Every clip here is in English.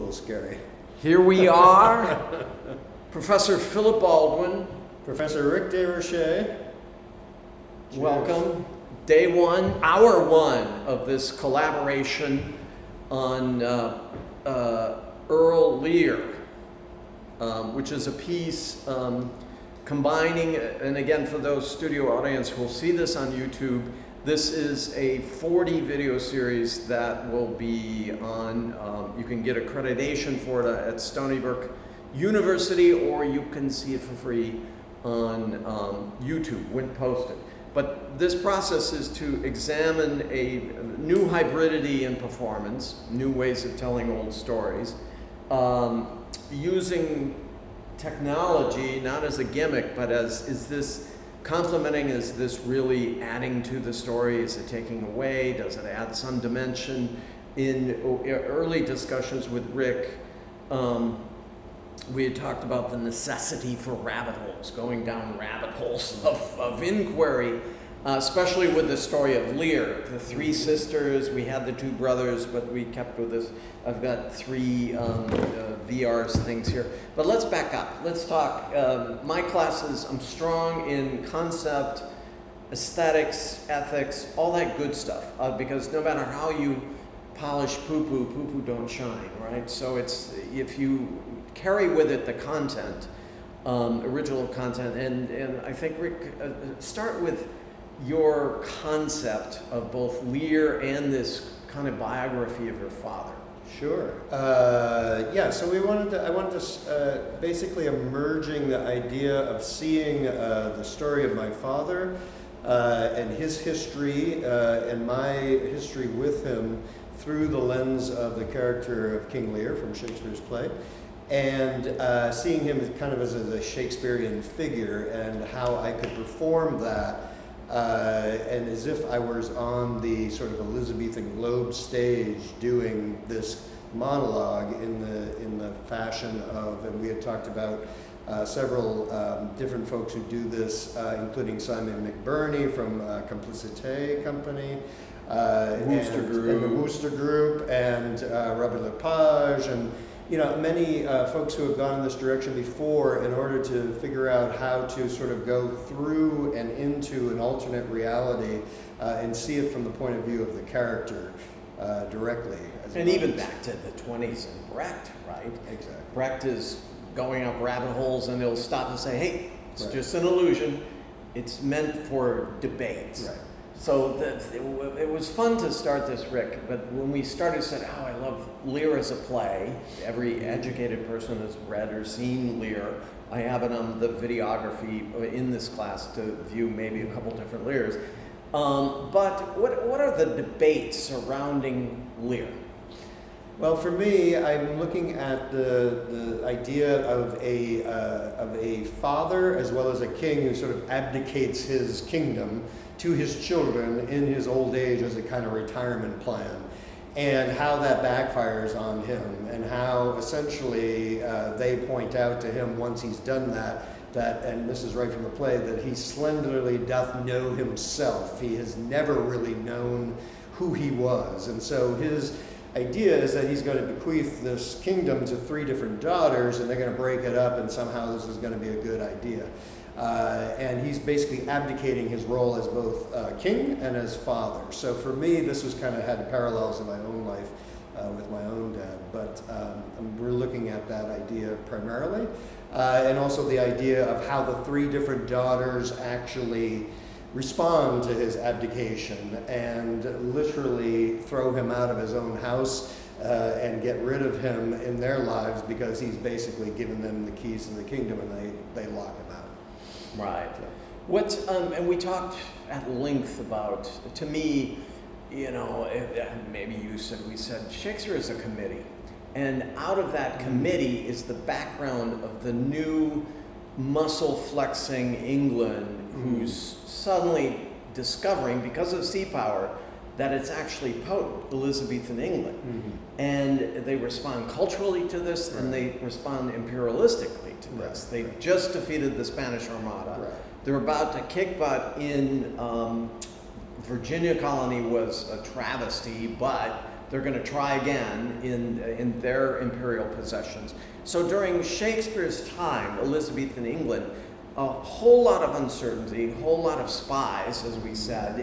A little scary. Here we are, Professor Philip Baldwin. Professor Rick DeRoche. Welcome. Day one, hour one of this collaboration on Earl Lear, which is a piece combining, and again for those studio audience who will see this on YouTube, this is a 40 video series that will be on, you can get accreditation for it at Stony Brook University, or you can see it for free on YouTube when posted. But this process is to examine a new hybridity in performance, new ways of telling old stories, using technology not as a gimmick, but as, is this complementing, is this really adding to the story, is it taking away, does it add some dimension? In early discussions with Rick, we had talked about the necessity for rabbit holes, going down rabbit holes of inquiry, especially with the story of Lear, the three sisters. We had the two brothers, but we kept with this. I've got three VRs things here. But let's back up. Let's talk. My classes, I'm strong in concept, aesthetics, ethics, all that good stuff. Because no matter how you polish poo-poo, poo-poo don't shine, right? So it's, if you carry with it the content, original content, and I think, Rick, start with your concept of both Lear and this kind of biography of your father. Sure. Yeah, so I wanted to basically emerging the idea of seeing the story of my father and his history and my history with him through the lens of the character of King Lear from Shakespeare's play, and seeing him kind of as a Shakespearean figure and how I could perform that, and as if I was on the sort of Elizabethan Globe stage doing this monologue in the fashion of, and we had talked about several different folks who do this, including Simon McBurney from Complicité Company, and the Wooster Group, and Robert Lepage, and many folks who have gone in this direction before in order to figure out how to sort of go through and into an alternate reality and see it from the point of view of the character directly. And even back to the 20s and Brecht, right? Exactly. Brecht is going up rabbit holes and he'll stop and say, hey, it's just an illusion. It's meant for debates. Right. So it was fun to start this, Rick, but when we started, said, oh, I love Lear as a play. Every educated person has read or seen Lear. I have it on the videography in this class to view maybe a couple different Lears. But what are the debates surrounding Lear? Well, for me, I'm looking at the idea of a father as well as a king who sort of abdicates his kingdom to his children in his old age as a kind of retirement plan, and how that backfires on him, and how essentially they point out to him once he's done that, and this is right from the play, that he slenderly doth know himself. He has never really known who he was, and so his idea is that he's going to bequeath this kingdom to three different daughters, and they're going to break it up, and somehow this is going to be a good idea. And he's basically abdicating his role as both king and as father. So for me, this was kind of had parallels in my own life with my own dad. But we're looking at that idea primarily, and also the idea of how the three different daughters actually respond to his abdication and literally throw him out of his own house and get rid of him in their lives because he's basically given them the keys to the kingdom, and they lock him out. Right. What and we talked at length about, to me, maybe you said, we said Shakespeare is a committee, and out of that committee is the background of the new muscle flexing England, who's suddenly discovering, because of sea power, that it's actually potent, Elizabethan England. And they respond culturally to this, and they respond imperialistically to this. They just defeated the Spanish Armada. They're about to kick butt in Virginia colony was a travesty, but they're going to try again in their imperial possessions. So during Shakespeare's time, Elizabethan England, a whole lot of uncertainty, a whole lot of spies, as we said.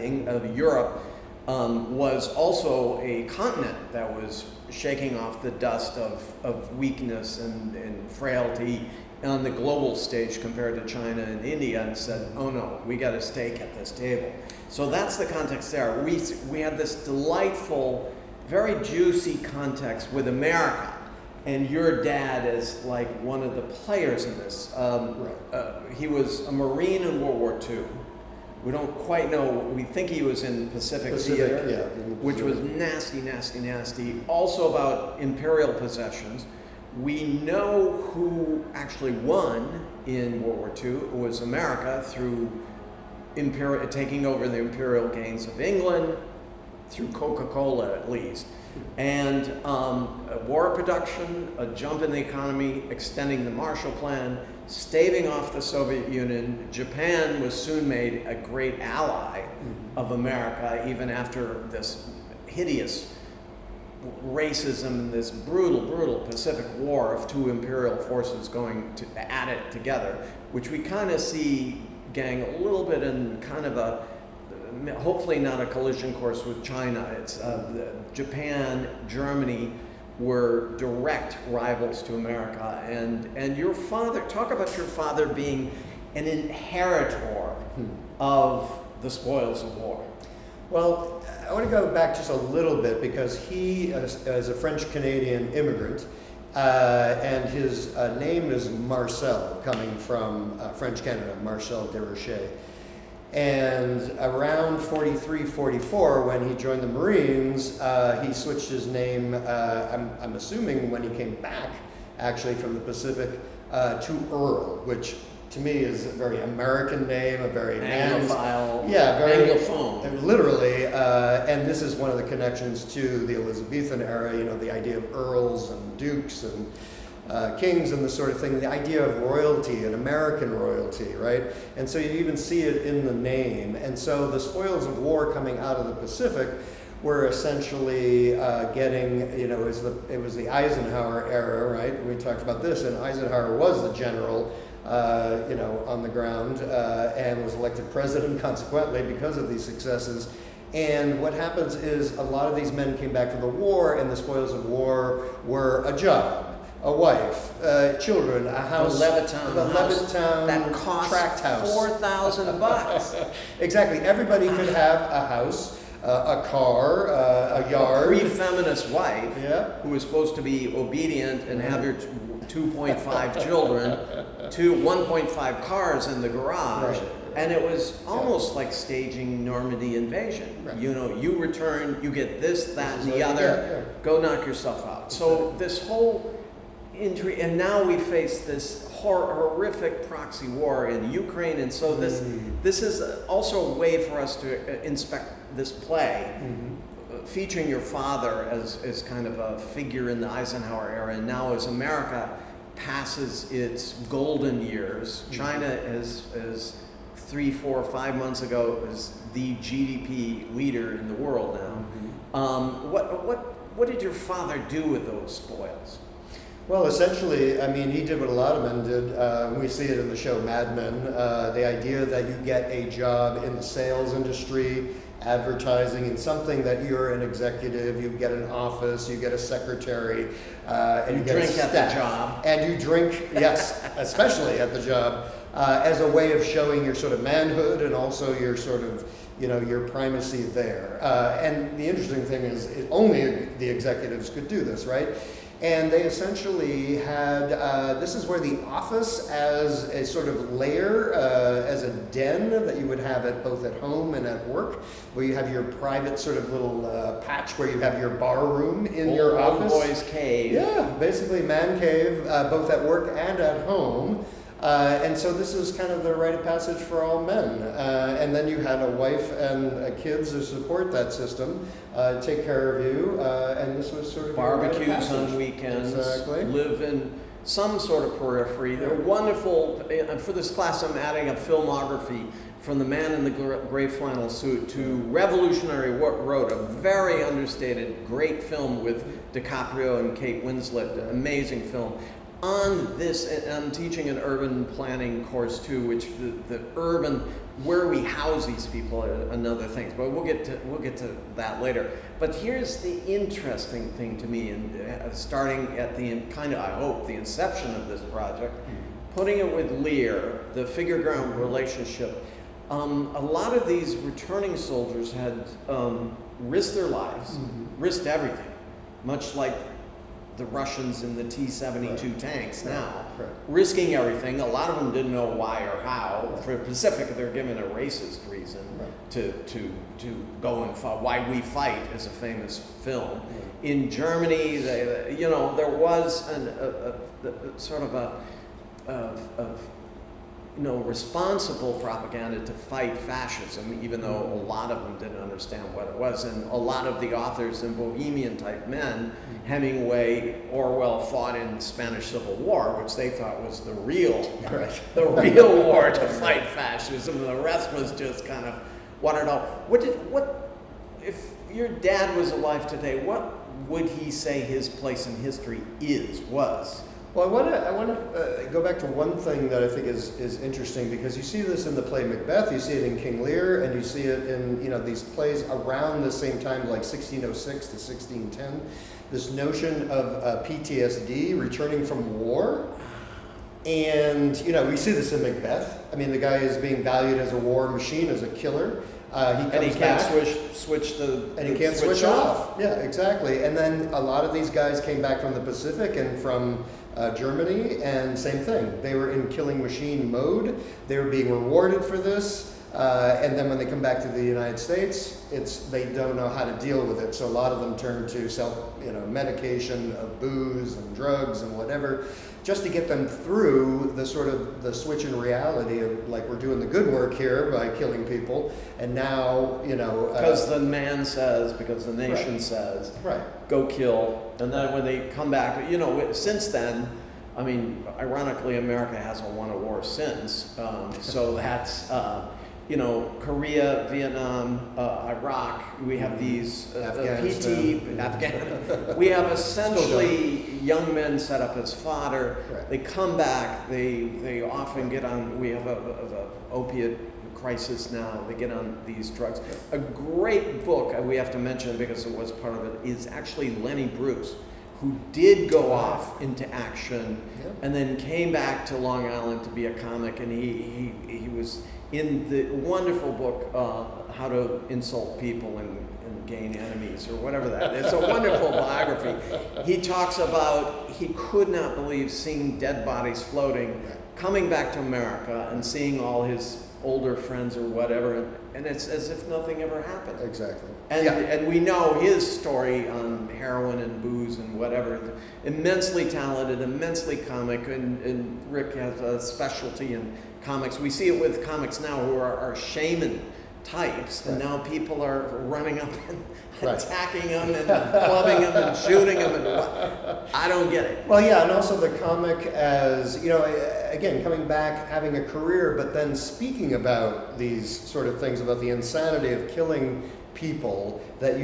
Europe was also a continent that was shaking off the dust of weakness and frailty on the global stage compared to China and India, and said, oh no, we got a stake at this table. So that's the context there. We had this delightful, very juicy context with America, and your dad is like one of the players in this. He was a Marine in World War II. We don't quite know. We think he was in Pacific Theater, yeah, which was nasty, nasty, nasty. Also about imperial possessions. We know who actually won in World War II. It was America through taking over the imperial gains of England, through Coca-Cola at least. And war production, a jump in the economy, extending the Marshall Plan, staving off the Soviet Union. Japan was soon made a great ally of America, even after this hideous racism and this brutal, brutal Pacific War of two imperial forces going at it together, which we kind of see, gang, a little bit in kind of a, hopefully not a collision course with China. It's Japan, Germany were direct rivals to America, and your father, talk about your father being an inheritor of the spoils of war. Well, I want to go back just a little bit, because he is a French-Canadian immigrant, and his name is Marcel, coming from French Canada, Marcel Desrochers. And around 43, 44, when he joined the Marines, he switched his name, I'm assuming when he came back, actually from the Pacific, to Earl, which to me is a very American name, a very Anglophile, yeah, very Anglophone. Literally, and this is one of the connections to the Elizabethan era, you know, the idea of earls and dukes and kings and this sort of thing, the idea of royalty and American royalty, right? And so you even see it in the name. And so the spoils of war coming out of the Pacific were essentially getting, you know, it was the Eisenhower era, right? We talked about this, and Eisenhower was the general, you know, on the ground, and was elected president consequently because of these successes. And what happens is a lot of these men came back from the war, and the spoils of war were a job, a wife, children, a house, the Levittown that cost tract house, $4,000. Exactly. Everybody could have a house, a car, a yard. A pre-feminist wife, yeah, who was supposed to be obedient and have your 2.5 children, 1.5 cars in the garage. Right. And it was almost like staging Normandy invasion. Right. You know, you return, you get this, that, and the other. Go knock yourself out. So this whole intrigue, and now we face this horrific proxy war in Ukraine, and so this is also a way for us to inspect this play, featuring your father as kind of a figure in the Eisenhower era, and now as America passes its golden years, China is 3, 4, 5 months ago is the GDP leader in the world now. What did your father do with those spoils? Well, essentially, I mean, he did what a lot of men did. We see it in the show Mad Men. The idea that you get a job in the sales industry, advertising, in something that you're an executive, you get an office, you get a secretary, and you get drink a at the job. And you drink, yes, especially at the job, as a way of showing your sort of manhood and also your sort of, you know, your primacy there. And the interesting thing is only the executives could do this, right? And they essentially had, this is where the office as a sort of lair, as a den that you would have it both at home and at work, where you have your private sort of little patch where you have your bar room in your office. Old boy's cave. Yeah, basically man cave, both at work and at home. And so this is kind of the rite of passage for all men. And then you had a wife and kids to support that system, take care of you, and this was sort of barbecues on weekends, exactly. live in some sort of periphery. They're wonderful. For this class, I'm adding a filmography from The Man in the Gray Flannel Suit to Revolutionary Road, a very understated, great film with DiCaprio and Kate Winslet, an amazing film. On this, and I'm teaching an urban planning course too, which the urban, where we house these people are another thing, but we'll get to that later. But here's the interesting thing to me, and starting at the kind of, I hope, the inception of this project, putting it with Lear, the figure-ground relationship. A lot of these returning soldiers had risked their lives, risked everything, much like the Russians in the T-72 tanks now, risking everything. A lot of them didn't know why or how. For Pacific, they're given a racist reason to go and fight. Why We Fight is a famous film. In Germany, you know, there was a sort of you know, responsible propaganda to fight fascism, even though a lot of them didn't understand what it was. And a lot of the authors and Bohemian type men, Hemingway, Orwell, fought in the Spanish Civil War, which they thought was the real war to fight fascism. And the rest was just kind of watered out. What if your dad was alive today, what would he say his place in history was? Well, I want to go back to one thing that I think is interesting, because you see this in the play Macbeth, you see it in King Lear, and you see it in, you know, these plays around the same time, like 1606 to 1610. This notion of PTSD, returning from war. And, you know, we see this in Macbeth. I mean, the guy is being valued as a war machine, as a killer. He can't switch off. Yeah, exactly. And then a lot of these guys came back from the Pacific and from Germany, and same thing. They were in killing machine mode. They were being rewarded for this. And then when they come back to the United States, they don't know how to deal with it. So a lot of them turn to medication of booze and drugs and whatever, just to get them through the sort of the switch in reality of, like, we're doing the good work here by killing people, and now, you know, because the man says, because the nation says, go kill, and then when they come back, you know, since then, I mean, ironically, America hasn't won a war since, so that's. You know, Korea, Vietnam, Iraq, we have these Afghanistan. We have essentially young men set up as fodder. They come back, they often get on, we have a opiate crisis now, they get on these drugs. A great book we have to mention, because it was part of it, is actually Lenny Bruce, who did go off into action and then came back to Long Island to be a comic, and he was in the wonderful book, How to Insult People and Gain Enemies, or whatever that is. It's a wonderful biography. He talks about, he could not believe seeing dead bodies floating, coming back to America and seeing all his older friends or whatever, and it's as if nothing ever happened. Exactly. And we know his story on heroin and booze and whatever. Immensely talented, immensely comic, and Rick has a specialty in comics. We see it with comics now who are shaman types, and now people are running up and attacking them and clubbing them and shooting them, and I don't get it. Well, yeah, and also the comic as, you know, again, coming back, having a career, but then speaking about these sort of things, about the insanity of killing people, that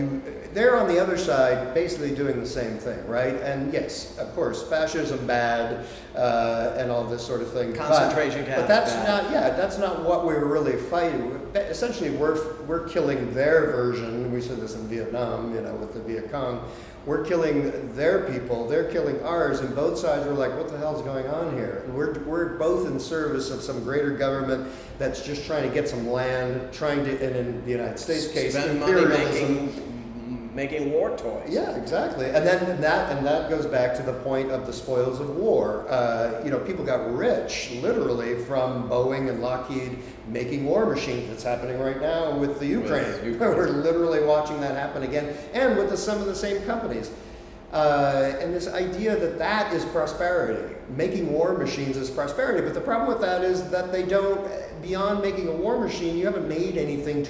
they're on the other side basically doing the same thing, right? And yes, of course, fascism bad, and all this sort of thing. Concentration camps. But that's not what we're really fighting. Essentially, we're killing their version. We said this in Vietnam, you know, with the Viet Cong. We're killing their people, they're killing ours, and both sides are like, what the hell's going on here? And we're both in service of some greater government that's just trying to get some land, trying to, and in the United States case, spend money making war toys. Yeah, exactly. And then that goes back to the point of the spoils of war. You know, people got rich, literally, from Boeing and Lockheed making war machines. That's happening right now with the Ukraine. We're literally watching that happen again, and with some of the same companies. And this idea that is prosperity. Making war machines is prosperity, but the problem with that is that they don't, beyond making a war machine, you haven't made anything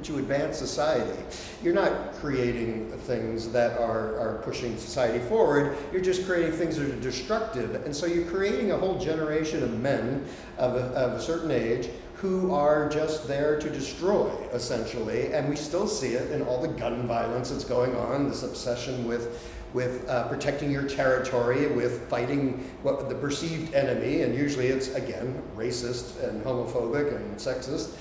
to advance society. You're not creating things that are pushing society forward. You're just creating things that are destructive. And so you're creating a whole generation of men of a certain age who are just there to destroy, essentially. And we still see it in all the gun violence that's going on, this obsession with protecting your territory, with fighting the perceived enemy, and usually it's, again, racist and homophobic and sexist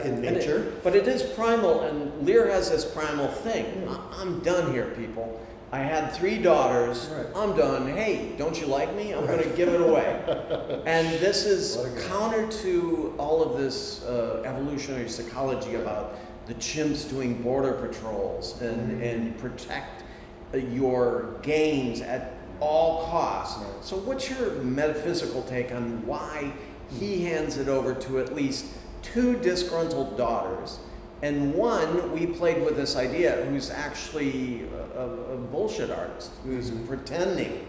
in nature. But it is primal, and Lear has this primal thing. I'm done here, people. I had 3 daughters. Right. I'm done. Hey, don't you like me? I'm going to give it away. And this is counter to all of this evolutionary psychology about the chimps doing border patrols and protect your gains at all costs. Right. So what's your metaphysical take on why he hands it over to at least 2 disgruntled daughters, and one, we played with this idea, who's actually a bullshit artist, who's pretending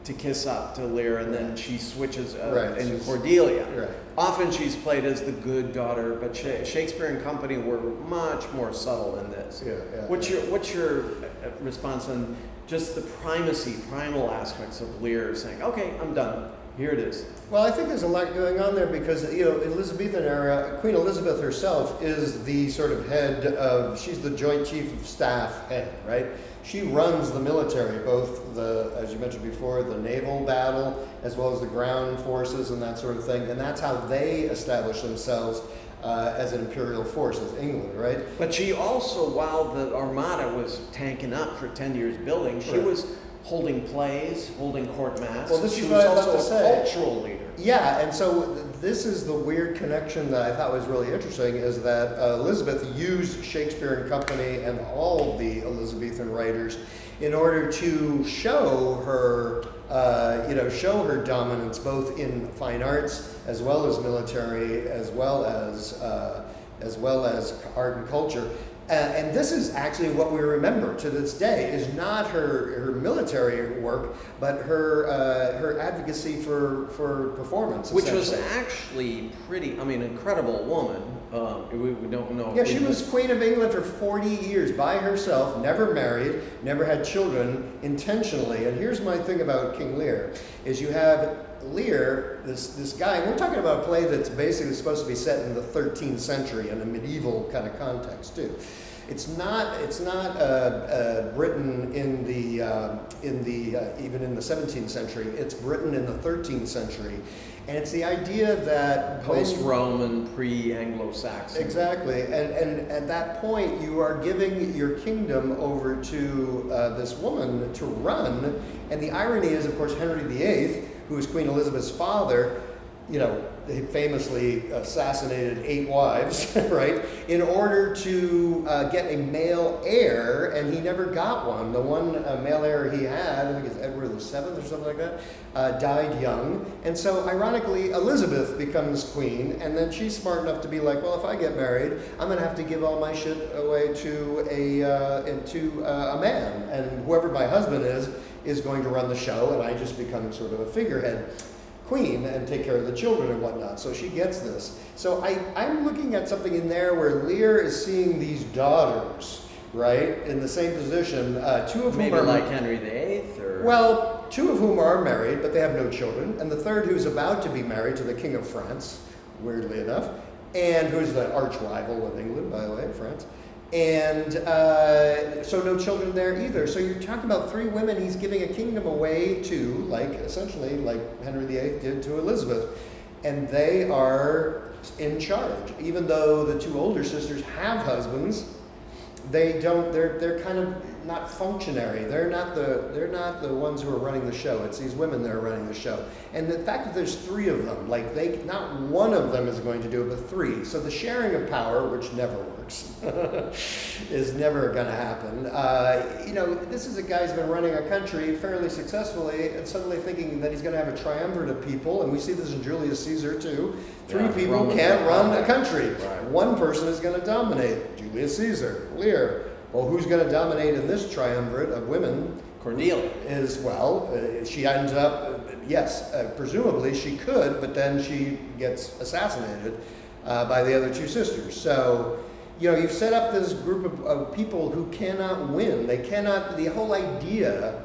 to kiss up to Lear, and then she switches in Cordelia. Right. Often she's played as the good daughter, but Shakespeare and company were much more subtle in this. What's your response on just the primal aspects of Lear saying, okay, I'm done. Here it is. Well, I think there's a lot going on there because, Elizabethan era, Queen Elizabeth herself is the sort of head of, she's the joint chief of staff head, right? She runs the military, both as you mentioned before, the naval battle, as well as the ground forces and that sort of thing. And that's how they establish themselves as an imperial force, as England, right? But she also, while the Armada was tanking up for 10 years building, she was holding plays, holding court mass. Well, this she is was what I was also about to say. A cultural leader. Yeah, and so this is the weird connection that I thought was really interesting, is that Elizabeth used Shakespeare and company and all of the Elizabethan writers in order to show her, dominance both in fine arts as well as military, as well as art and culture. And this is actually what we remember to this day, is not her military work, but her advocacy for performance. Which was actually incredible woman. We don't know. Yeah, she was Queen of England for 40 years by herself, never married, never had children intentionally. And here's my thing about King Lear, is you have Lear, this guy, and we're talking about a play that's basically supposed to be set in the 13th century in a medieval kind of context too. It's not Britain in the even in the 17th century. It's Britain in the 13th century, and it's the idea that post-Roman, pre-Anglo-Saxon. Exactly, and at that point you are giving your kingdom over to this woman to run, and the irony is, of course, Henry VIII, who was Queen Elizabeth's father, he famously assassinated 8 wives, right, in order to get a male heir, and he never got one. The one male heir he had, I think it's Edward VII or something like that, died young. And so, ironically, Elizabeth becomes queen, and then she's smart enough to be like, well, if I get married, I'm going to have to give all my shit away to a man, and whoever my husband is going to run the show, and I just become sort of a figurehead queen and take care of the children and whatnot. So she gets this. So I'm looking at something in there where Lear is seeing these daughters, right, in the same position. 2 of whom maybe are like Henry VIII, or well, 2 of whom are married, but they have no children, and the third, who's about to be married to the King of France, weirdly enough, and who's the arch rival of England, by the way, France. And so no children there either. So you're talking about 3 women he's giving a kingdom away to, essentially like Henry VIII did to Elizabeth. And they are in charge. Even though the 2 older sisters have husbands, they're kind of not functionary. They're not the ones who are running the show. It's these women that are running the show. And the fact that there's 3 of them, not one of them is going to do it, but 3. So the sharing of power, which never works, is never going to happen. This is a guy who's been running a country fairly successfully, and suddenly thinking that he's going to have a triumvirate of people, and we see this in Julius Caesar too. 3 people can't run a country. Right. One person is going to dominate. Julius Caesar, Lear. Well, who's going to dominate in this triumvirate of women? Cordelia. She ends up, presumably she could, but then she gets assassinated by the other 2 sisters. So you know, you've set up this group of people who cannot win. They cannot, the whole idea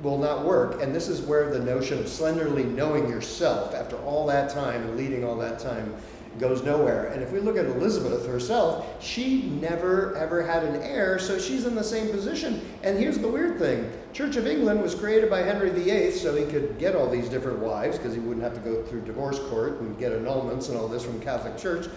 will not work. And this is where the notion of slenderly knowing yourself after all that time and leading all that time goes nowhere. And if we look at Elizabeth herself, she never ever had an heir, so she's in the same position. And here's the weird thing. Church of England was created by Henry VIII so he could get all these different wives, because he wouldn't have to go through divorce court and get annulments and all this from Catholic Church.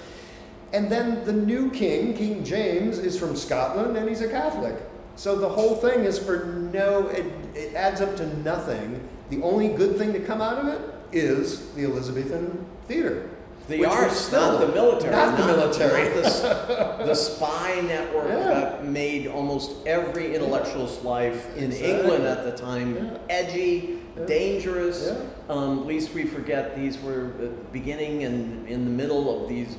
And then the new king, King James, is from Scotland, and he's a Catholic. So the whole thing is for no, it adds up to nothing. The only good thing to come out of it is the Elizabethan theater. The arts, not the military. Not the military. Not the spy network that made almost every intellectual's life in England at the time edgy, dangerous. Least we forget these were the beginning and in the middle of these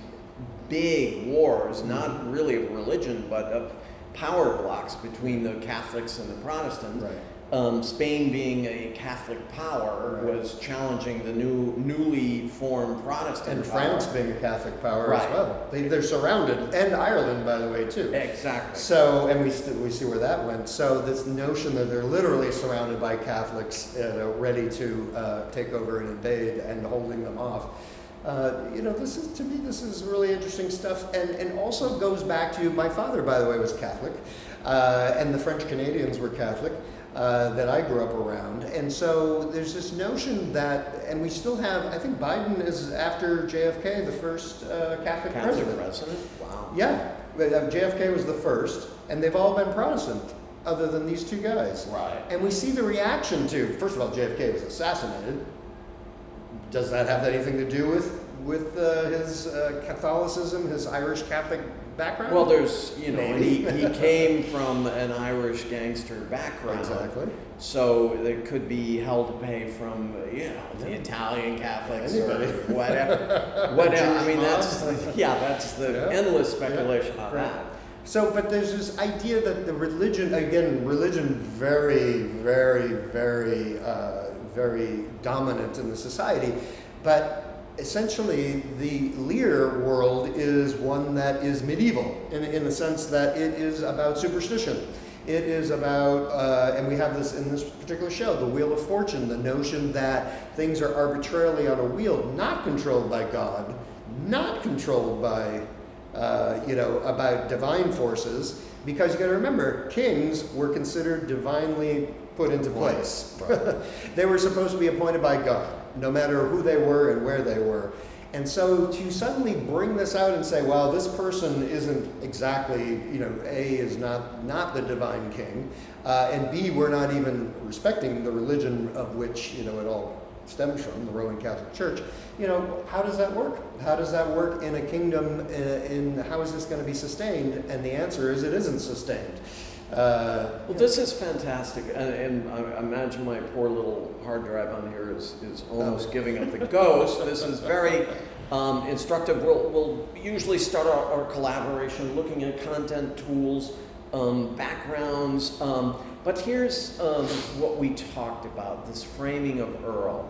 big wars, not really of religion, but of power blocks between the Catholics and the Protestants. Right. Spain, being a Catholic power, was challenging the newly formed Protestant and power. France being a Catholic power as well. They're surrounded, and Ireland, by the way, too. Exactly. So, and we see where that went. So this notion that they're literally surrounded by Catholics, ready to take over and invade and holding them off. You know, this is, to me, this is really interesting stuff, and also goes back to, my father, by the way, was Catholic, and the French Canadians were Catholic. That I grew up around. And so there's this notion that, and we still have, I think Biden is, after JFK, the first Catholic president. Wow. Yeah, JFK was the first, and they've all been Protestant, other than these two guys. Right. And we see the reaction to, first of all, JFK was assassinated. Does that have anything to do with his Catholicism, his Irish Catholic background? Well, there's, you know, he came from an Irish gangster background. Exactly. So it could be held to pay from, you know, the Italian Catholics or whatever. Whatever. I mean, that's the endless speculation on that. So, but there's this idea that the religion, again, religion very, very, very, very dominant in the society, but essentially, the Lear world is one that is medieval in the sense that it is about superstition. It is about, and we have this in this particular show, the Wheel of Fortune, the notion that things are arbitrarily on a wheel, not controlled by God, not controlled by, about divine forces, because you got to remember, kings were considered divinely put into place. Right. They were supposed to be appointed by God, no matter who they were and where they were. And so to suddenly bring this out and say, well, this person isn't exactly, A, is not the divine king, and B, we're not even respecting the religion of which, it all stems from, the Roman Catholic Church. How does that work? How does that work in a kingdom, how is this going to be sustained? And the answer is it isn't sustained. Well, this is fantastic, and I imagine my poor little hard drive on here is almost giving up the ghost. This is very instructive. We'll usually start our collaboration looking at content, tools, backgrounds, but here's what we talked about, this framing of Earl.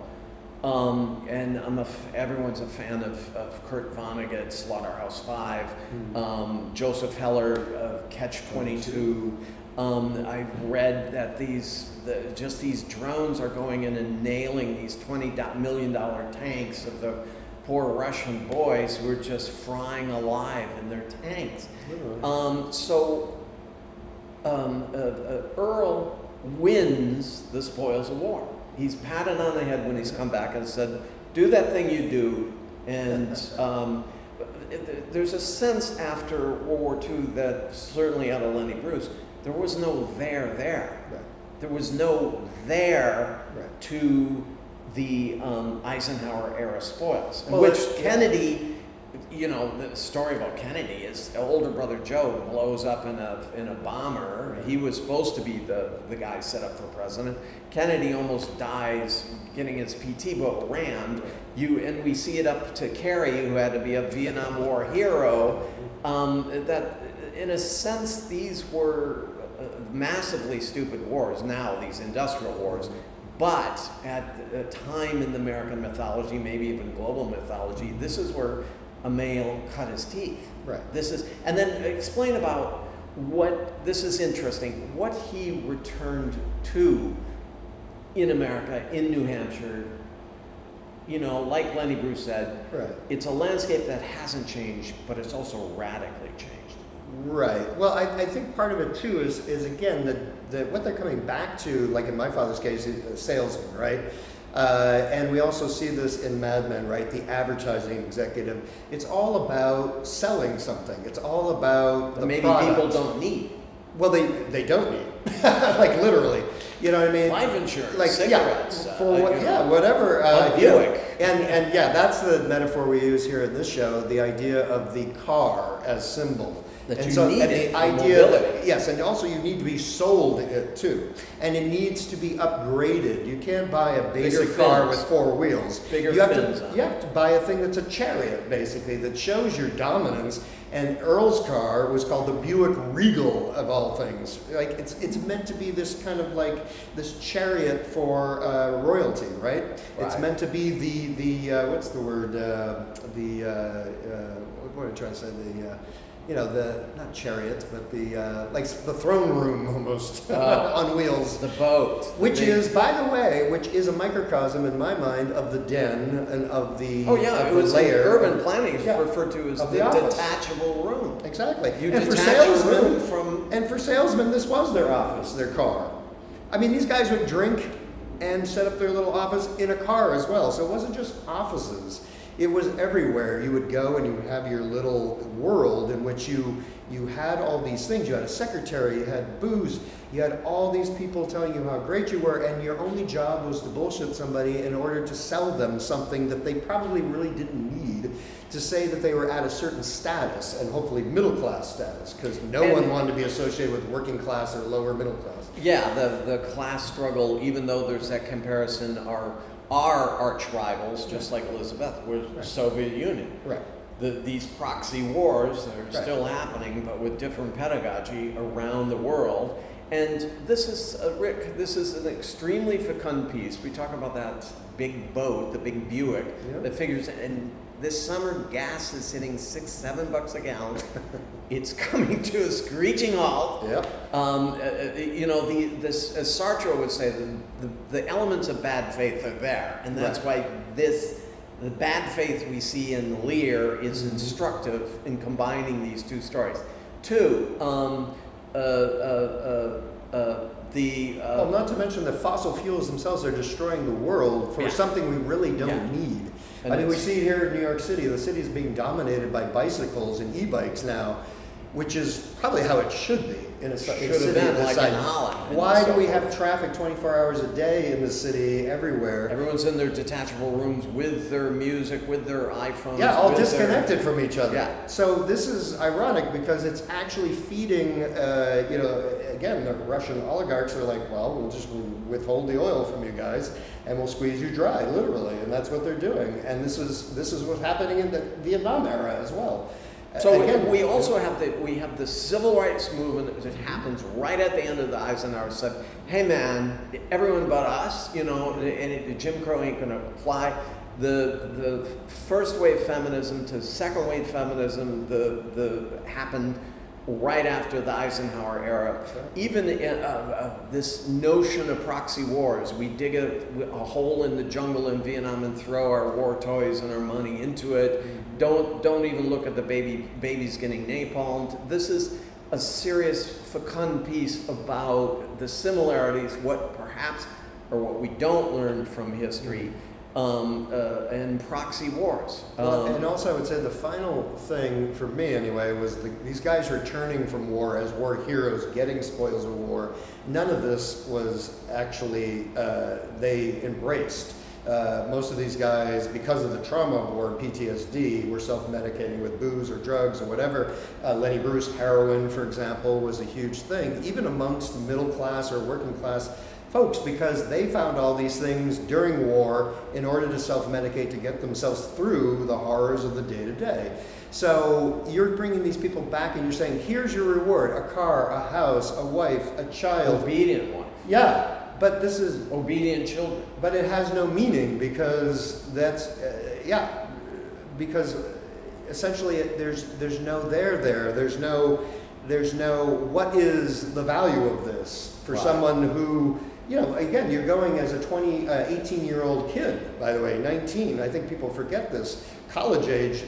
And everyone's a fan of Kurt Vonnegut's Slaughterhouse-Five, Joseph Heller, Catch-22. I've read that these drones are going in and nailing these $20 million tanks of the poor Russian boys who are just frying alive in their tanks. Earl wins the spoils of war. He's patted on the head when he's come back and said, do that thing you do. And there's a sense after World War II that, certainly out of Lenny Bruce, there was no there. Right. There was no there to the Eisenhower era spoils, which Kennedy, the story about Kennedy is older brother Joe blows up in a bomber. He was supposed to be the guy set up for president. Kennedy almost dies getting his PT boat rammed. And we see it up to Kerry, who had to be a Vietnam War hero. That in a sense, these were massively stupid wars now, these industrial wars. But at a time in the American mythology, maybe even global mythology, this is where a male cut his teeth. Right. This is, and then explain about what, this is interesting, what he returned to in America, in New Hampshire. You know, like Lenny Bruce said, right. It's a landscape that hasn't changed, but it's also radically changed. Right. Well, I think part of it too is again that what they're coming back to, like in my father's case, is a salesman, right? And we also see this in Mad Men, right? The advertising executive. It's all about selling something. It's all about the maybe product. People don't need. Well, they don't need, like literally. You know what I mean? Life insurance, like cigarettes, yeah, for what? Yeah, whatever. Buick. And yeah, that's the metaphor we use here in this show. The idea of the car as symbol. That and you so, need and it the for idea mobility. yes, and also you need to be sold it too, and it needs to be upgraded. You can't buy a basic car with 4 wheels. Bigger you have fins. You have to buy a thing that's a chariot, basically, that shows your dominance. And Earl's car was called the Buick Regal, of all things. Like it's meant to be this kind of like this chariot for royalty, right? It's meant to be the what's the word? What am I trying to say? You know, the, not chariot, but the, like the throne room almost, on wheels. The boat. Which is, by the way, which is a microcosm in my mind of the den and of the Oh yeah, it was layer. Urban planning is referred to as the detachable room. Exactly. You and for detach a salesmen, room from... And for salesmen, this was their office, their car. I mean, these guys would drink and set up their little office in a car as well. So it wasn't just offices. It was everywhere. You would go and you would have your little world in which you had all these things. You had a secretary, you had booze, you had all these people telling you how great you were, and your only job was to bullshit somebody in order to sell them something that they probably really didn't need, to say that they were at a certain status, and hopefully middle class status, because no one wanted to be associated with working class or lower middle class. Yeah, the class struggle, even though there's that comparison, are arch rivals, just like Elizabeth, was the Soviet Union. Right. These proxy wars that are still happening, but with different pedagogy around the world. And this is, Rick, this is an extremely fecund piece. We talk about that big boat, the big Buick, that figures, and this summer gas is hitting $6-7 a gallon. It's coming to a screeching halt. Yep. You know, as Sartre would say, the elements of bad faith are there, and that's why the bad faith we see in Lear is instructive in combining these two stories. Two, well, not to mention that fossil fuels themselves are destroying the world for something we really don't need. I mean, we see it here in New York City. The city is being dominated by bicycles and e-bikes now, which is probably how it should be in a city of this size. Holland. Why do we have traffic 24 hours a day in the city everywhere? Everyone's in their detachable rooms with their music, with their iPhones. Yeah, all disconnected from each other. Yeah. So this is ironic because it's actually feeding, you know, again, the Russian oligarchs are like, well, we'll just withhold the oil from you guys and we'll squeeze you dry, literally. And that's what they're doing. And this is what's happening in the Vietnam era as well. So again, we also have the civil rights movement that happens right at the end of the Eisenhower said, hey man, everyone but us, you know, and Jim Crow ain't gonna fly. The first wave feminism to second wave feminism, happened right after the Eisenhower era. Sure. Even this notion of proxy wars, we dig a hole in the jungle in Vietnam and throw our war toys and our money into it. Don't even look at the babies getting napalmed. This is a serious fecund piece about the similarities, what perhaps, or what we don't learn from history, and proxy wars. And also I would say the final thing for me anyway was these guys returning from war as war heroes, getting spoils of war. None of this was actually, they embraced. Most of these guys, because of the trauma of war and PTSD, were self-medicating with booze or drugs or whatever. Lenny Bruce, heroin, for example, was a huge thing, even amongst middle class or working class folks, because they found all these things during war in order to self-medicate to get themselves through the horrors of the day-to-day. So you're bringing these people back and you're saying, here's your reward, a car, a house, a wife, a child. Obedient wife. Yeah. But this is obedient children. But it has no meaning because that's because essentially there's no there. There's no what is the value of this for someone who, you know, again, you're going as a 18-year-old kid, by the way, 19. I think people forget this. College age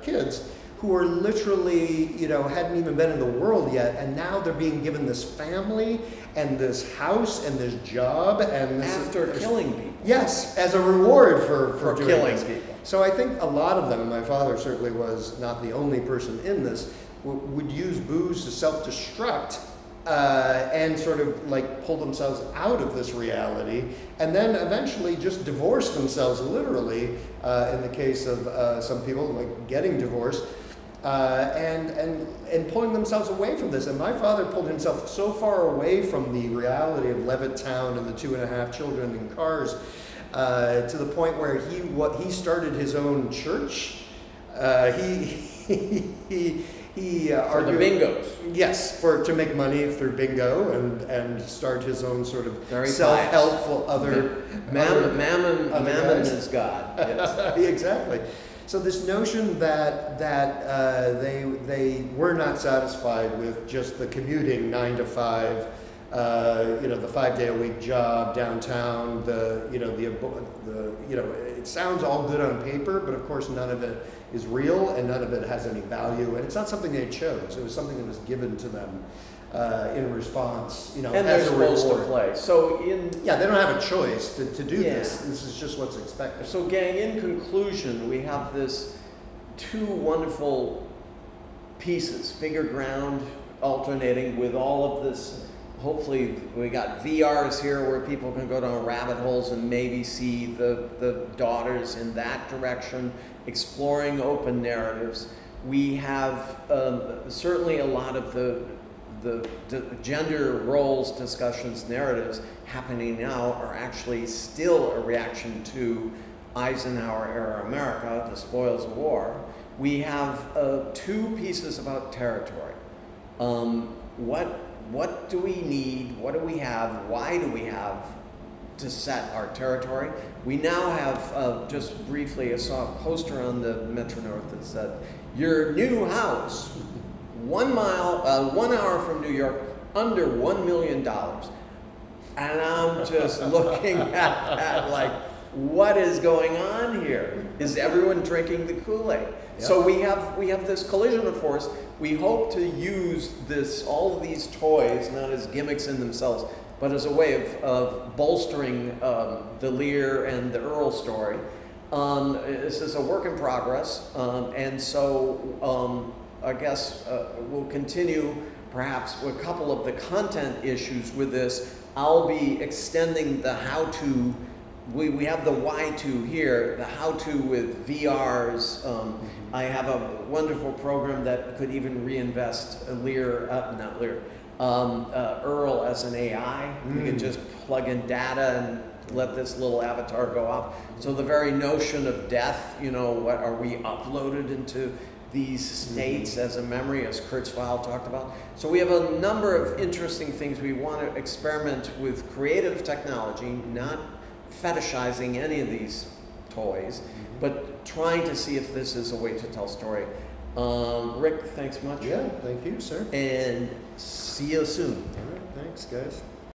kids who are literally, you know, hadn't even been in the world yet, and now they're being given this family and this house and this job and this after killing people. Yes, as a reward for doing killing this. people. So I think a lot of them, and my father certainly was not the only person in this, would use booze to self-destruct and sort of like pull themselves out of this reality, and then eventually just divorce themselves literally, in the case of some people, like getting divorced, and pulling themselves away from this. And my father pulled himself so far away from the reality of Levittown and the 2.5 children in cars, to the point where he started his own church. He for the bingos. Yes, to make money through bingo and start his own sort of very self-helpful other Mammon is God. Yes. Exactly. So this notion that they were not satisfied with just the commuting 9 to 5, you know, the 5-day-a-week job downtown, it sounds all good on paper, but of course none of it is real and none of it has any value, and it's not something they chose. It was something that was given to them in response, you know, and as they're a supposed reward. to play. So they don't have a choice to do this. This is just what's expected. So gang, in conclusion, we have this 2 wonderful pieces, figure ground alternating with all of this. Hopefully we got VRs here where people can go down rabbit holes and maybe see the daughters in that direction, exploring open narratives. We have certainly a lot of the gender roles discussions, narratives happening now are actually still a reaction to Eisenhower-era America, the spoils of war. We have 2 pieces about territory. What do we need? What do we have? Why do we have to set our territory? We now have, just briefly, I saw a poster on the Metro North that said, your new house, 1 hour from New York, under $1 million. And I'm just looking at that like, what is going on here? Is everyone drinking the Kool-Aid? Yep. So we have this collision of force. We hope to use all of these toys, not as gimmicks in themselves, but as a way of bolstering the Lear and the Earl story. This is a work in progress, and so I guess we'll continue perhaps with a couple of the content issues with this. I'll be extending the how-to. We have the why-to here, the how-to with VRs. I have a wonderful program that could even reinvest Earl as an AI. We could just plug in data and let this little avatar go off. So the very notion of death, you know, what are we uploaded into these states as a memory, as Kurzweil talked about. So we have a number of interesting things. We want to experiment with creative technology, not fetishizing any of these toys, but trying to see if this is a way to tell story. Rick, thanks much. Yeah, thank you, sir. And see you soon. All right, thanks, guys.